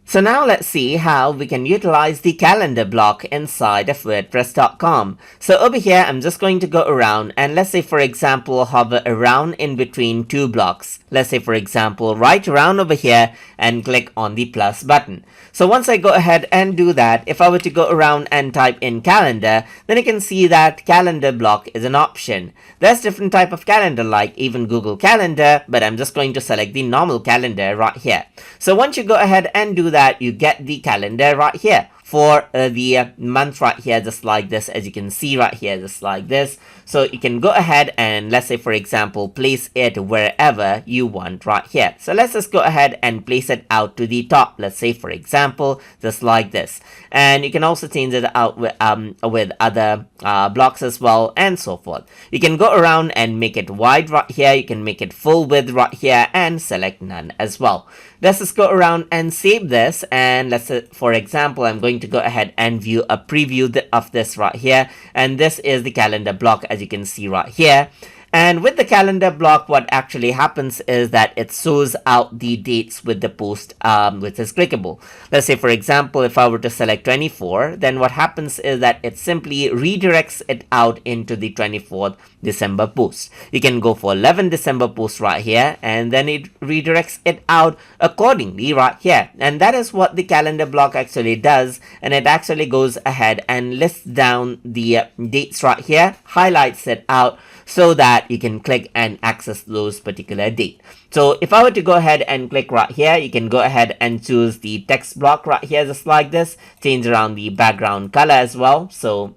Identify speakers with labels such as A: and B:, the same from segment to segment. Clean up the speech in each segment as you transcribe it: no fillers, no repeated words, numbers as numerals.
A: So now let's see how we can utilize the calendar block inside of wordpress.com. So over here, I'm just going to go around and let's say, for example, hover around in between two blocks. Let's say, for example, right around over here and click on the plus button. So once I go ahead and do that, if I were to go around and type in calendar, then you can see that calendar block is an option. There's different type of calendar like even Google Calendar, but I'm just going to select the normal calendar right here. So once you go ahead and do that, you get the calendar right here for the month right here, just like this, as you can see right here, just like this. So you can go ahead and let's say, for example, place it wherever you want right here. So let's just go ahead and place it out to the top. Let's say, for example, just like this. And you can also change it out with other blocks as well and so forth. You can go around and make it wide right here. You can make it full width right here and select none as well. Let's just go around and save this, and let's say, for example, I'm going to go ahead and view a preview of this right here, and this is the calendar block, as you can see right here. And with the calendar block, what actually happens is that it shows out the dates with the post which is clickable. Let's say, for example, if I were to select 24, then what happens is that it simply redirects it out into the 24th December post. You can go for 11 December post right here, and then it redirects it out accordingly right here. And that is what the calendar block actually does, and it actually goes ahead and lists down the dates right here, highlights it out, so that you can click and access those particular date. So if I were to go ahead and click right here, you can go ahead and choose the text block right here, just like this. Change around the background color as well. So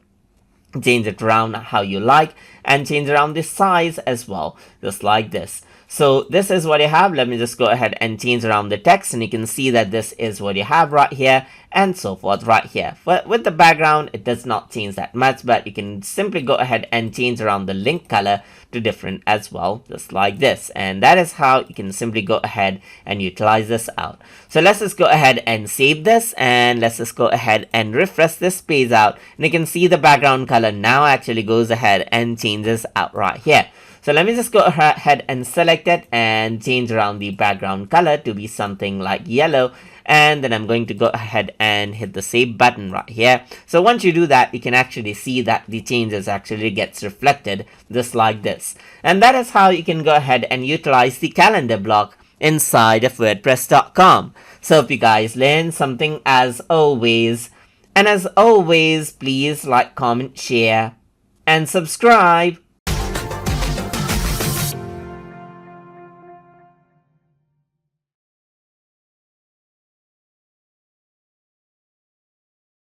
A: change it around how you like, and change around the size as well, just like this. So this is what you have. Let me just go ahead and change around the text, and you can see that this is what you have right here and so forth right here. But with the background, it does not change that much, but you can simply go ahead and change around the link color to different as well, just like this. And that is how you can simply go ahead and utilize this out. So let's just go ahead and save this, and let's just go ahead and refresh this page out, and you can see the background color now actually goes ahead and changes out right here. So let me just go ahead and select it and change around the background color to be something like yellow. And then I'm going to go ahead and hit the save button right here. So once you do that, you can actually see that the changes actually gets reflected just like this. And that is how you can go ahead and utilize the calendar block inside of wordpress.com. So if you guys learned something as always, and as always, please like, comment, share, and subscribe.